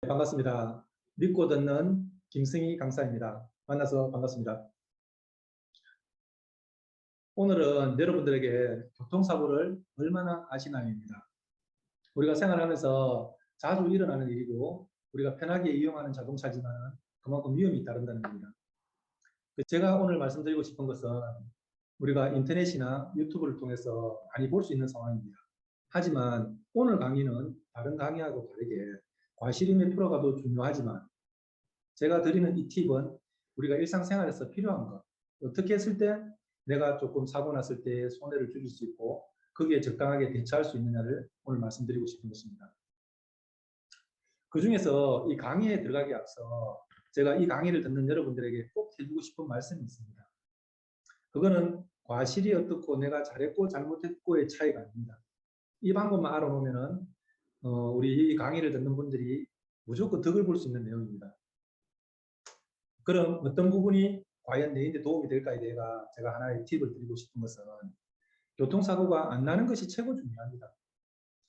반갑습니다. 믿고 듣는 김승희 강사입니다. 만나서 반갑습니다. 오늘은 여러분들에게 교통사고를 얼마나 아시나요입니다. 우리가 생활하면서 자주 일어나는 일이고 우리가 편하게 이용하는 자동차지만 그만큼 위험이 따른다는 겁니다. 제가 오늘 말씀드리고 싶은 것은 우리가 인터넷이나 유튜브를 통해서 많이 볼 수 있는 상황입니다. 하지만 오늘 강의는 다른 강의하고 다르게 과실이 몇 프로가 더 중요하지만 제가 드리는 이 팁은 우리가 일상생활에서 필요한 것, 어떻게 했을 때 내가 조금 사고 났을 때 손해를 줄일 수 있고 거기에 적당하게 대처할 수 있느냐를 오늘 말씀드리고 싶은 것입니다. 그 중에서 이 강의에 들어가기 앞서 제가 이 강의를 듣는 여러분들에게 꼭 해주고 싶은 말씀이 있습니다. 그거는 과실이 어떻고 내가 잘했고 잘못했고의 차이가 아닙니다. 이 방법만 알아놓으면은 우리 이 강의를 듣는 분들이 무조건 덕을 볼 수 있는 내용입니다. 그럼 어떤 부분이 과연 내인데 도움이 될까에 대해 제가 하나의 팁을 드리고 싶은 것은 교통사고가 안 나는 것이 최고 중요합니다.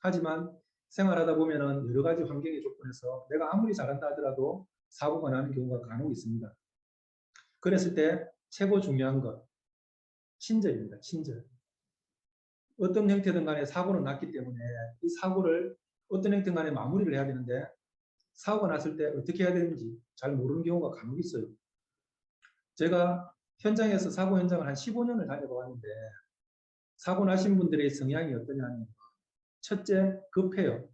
하지만 생활하다 보면은 여러 가지 환경의 조건에서 내가 아무리 잘한다 하더라도 사고가 나는 경우가 간혹 있습니다. 그랬을 때 최고 중요한 것, 친절입니다. 친절. 어떤 형태든 간에 사고는 났기 때문에 이 사고를 어떤 형태든 간에 마무리를 해야 되는데 사고가 났을 때 어떻게 해야 되는지 잘 모르는 경우가 간혹 있어요. 제가 현장에서 사고 현장을 한 15년을 다녀보았는데 사고 나신 분들의 성향이 어떠냐면 첫째, 급해요.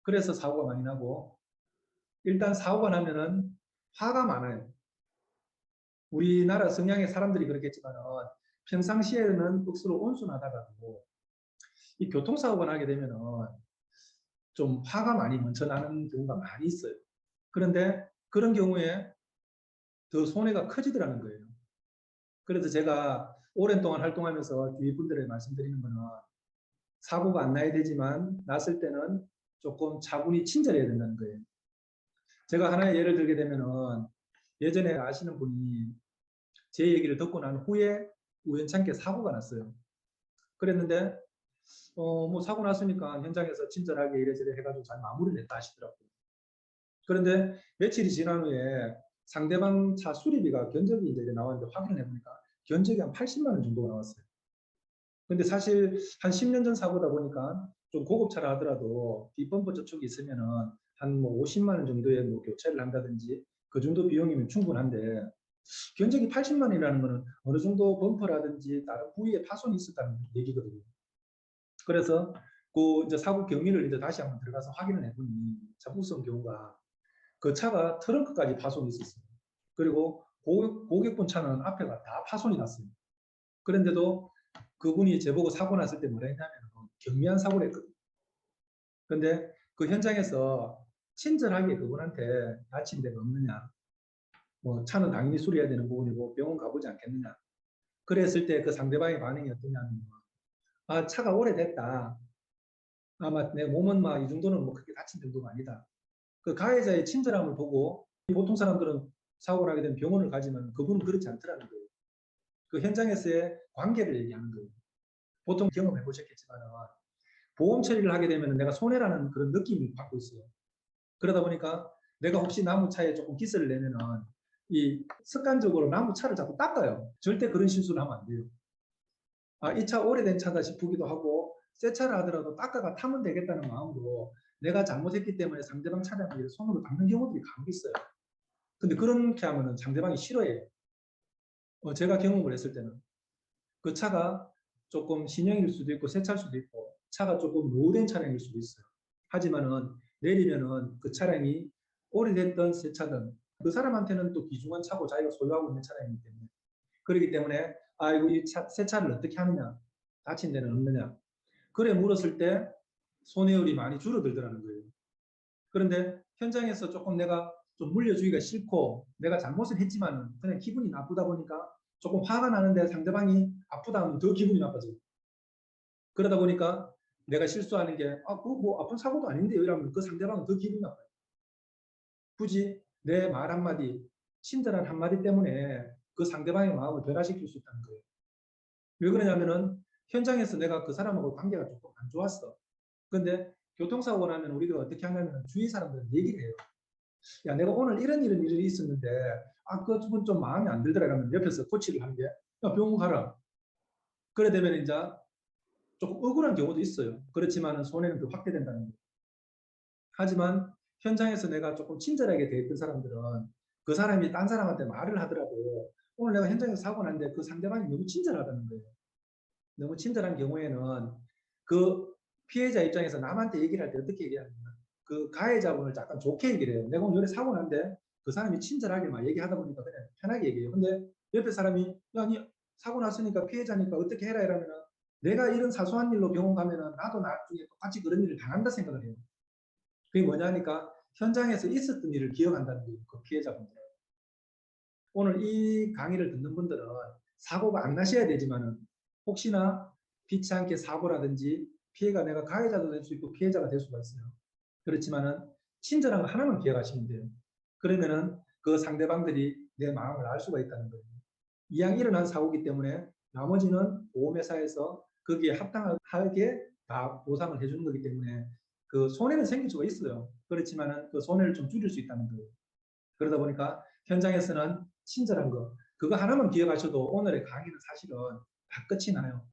그래서 사고가 많이 나고 일단 사고가 나면은 화가 많아요. 우리나라 성향의 사람들이 그렇겠지만 평상시에는 억수로 온순하다가도 이 교통사고가 나게 되면은 좀 화가 많이 먼저 나는 경우가 많이 있어요. 그런데 그런 경우에 더 손해가 커지더라는 거예요. 그래서 제가 오랜 동안 활동하면서 주위 분들에게 말씀드리는 거는 사고가 안 나야 되지만 났을 때는 조금 차분히 친절해야 된다는 거예요. 제가 하나의 예를 들게 되면은 예전에 아시는 분이 제 얘기를 듣고 난 후에 우연찮게 사고가 났어요. 그랬는데 뭐 사고 났으니까 현장에서 친절하게 이래저래 해가지고 잘 마무리를 했다 하시더라고요. 그런데 며칠이 지난 후에 상대방 차 수리비가 견적이 이제 나왔는데 확인해 보니까 견적이 한 80만 원 정도가 나왔어요. 근데 사실 한 10년 전 사고다 보니까 좀 고급차라 하더라도 뒷범퍼 저축이 있으면은 한 뭐 50만 원 정도의 뭐 교체를 한다든지 그 정도 비용이면 충분한데 견적이 80만 원이라는 거는 어느 정도 범퍼라든지 다른 부위에 파손이 있었다는 얘기거든요. 그래서 그 이제 사고 경위를 이제 다시 한번 들어가서 확인을 해보니 참 무서운 경우가 그 차가 트렁크까지 파손이 있었어요. 그리고 고객분 차는 앞에가 다 파손이 났어요. 그런데도 그분이 저보고 사고 났을 때 뭐라 했냐면 경미한 사고를 했거든요. 근데 그 현장에서 친절하게 그분한테 다친 데가 없느냐, 뭐 차는 당연히 수리해야 되는 부분이고 병원 가보지 않겠느냐. 그랬을 때 그 상대방의 반응이 어떠냐면 아 차가 오래됐다. 아마 내 몸은 막 이 정도는 뭐 그렇게 다친 정도가 아니다. 그 가해자의 친절함을 보고 보통 사람들은 사고를 하게 되면 병원을 가지만 그분은 그렇지 않더라는 거예요. 그 현장에서의 관계를 얘기하는 거예요. 보통 경험해 보셨겠지만 보험 처리를 하게 되면 내가 손해라는 그런 느낌을 받고 있어요. 그러다 보니까 내가 혹시 나무 차에 조금 기스를 내면은 이 습관적으로 나무 차를 자꾸 닦아요. 절대 그런 실수를 하면 안 돼요. 아, 이 차 오래된 차다 싶기도 하고 새 차를 하더라도 닦아가 타면 되겠다는 마음으로 내가 잘못했기 때문에 상대방 차량을 손으로 닦는 경우들이 간혹 있어요. 근데 그렇게 하면은 상대방이 싫어해요. 제가 경험을 했을 때는 그 차가 조금 신형일 수도 있고 새 차일 수도 있고 차가 조금 노후된 차량일 수도 있어요. 하지만은 내리면은 그 차량이 오래됐던 새 차든 그 사람한테는 또 귀중한 차고 자기가 소유하고 있는 차량이기 때문에 그렇기 때문에 아이고 이 새 차를 어떻게 하느냐 다친 데는 없느냐 그래 물었을 때 손해율이 많이 줄어들더라는 거예요. 그런데 현장에서 조금 내가 좀 물려주기가 싫고 내가 잘못을 했지만 그냥 기분이 나쁘다 보니까 조금 화가 나는데 상대방이 아프다 하면 더 기분이 나빠져요. 그러다 보니까 내가 실수하는 게 그거 뭐 아픈 사고도 아닌데요 이러면 그 상대방은 더 기분이 나빠요. 굳이 내 말 한마디 친절한 한마디 때문에 그 상대방의 마음을 변화시킬 수 있다는 거예요. 왜 그러냐면은 현장에서 내가 그 사람하고 관계가 조금 안 좋았어. 근데 교통사고 나면 우리가 어떻게 하냐면 주위 사람들은 얘기를 해요. 야, 내가 오늘 이런 일이 있었는데, 아, 그분 좀 마음에 안 들더라. 그러면 옆에서 코치를 하는 게, 야, 병원 가라. 그래 되면 이제 조금 억울한 경우도 있어요. 그렇지만 손해는 더 확대된다는 거예요. 하지만 현장에서 내가 조금 친절하게 대했던 사람들은 그 사람이 딴 사람한테 말을 하더라도 오늘 내가 현장에서 사고 났는데 그 상대방이 너무 친절하다는 거예요. 너무 친절한 경우에는 그 피해자 입장에서 남한테 얘기를 할 때 어떻게 얘기하냐면 그 가해자분을 약간 좋게 얘기를 해요. 내가 오늘 여기 사고 났는데 그 사람이 친절하게 막 얘기하다 보니까 그냥 편하게 얘기해요. 근데 옆에 사람이 야, 니 사고 났으니까 피해자니까 어떻게 해라 이러면은 내가 이런 사소한 일로 병원 가면은 나도 나중에 똑같이 그런 일을 당한다 생각을 해요. 그게 뭐냐니까 현장에서 있었던 일을 기억한다는 거예요. 그 피해자분들은. 오늘 이 강의를 듣는 분들은 사고가 안 나셔야 되지만은 혹시나 피치 않게 사고라든지 피해가 내가 가해자도 될 수 있고 피해자가 될 수가 있어요. 그렇지만은 친절한 거 하나만 기억하시면 돼요. 그러면은 그 상대방들이 내 마음을 알 수가 있다는 거예요. 이왕 일어난 사고이기 때문에 나머지는 보험회사에서 거기에 합당하게 다 보상을 해주는 거기 때문에 그 손해는 생길 수가 있어요. 그렇지만은 그 손해를 좀 줄일 수 있다는 거예요. 그러다 보니까 현장에서는 친절한 거 그거 하나만 기억하셔도 오늘의 강의는 사실은 다 끝이 나요.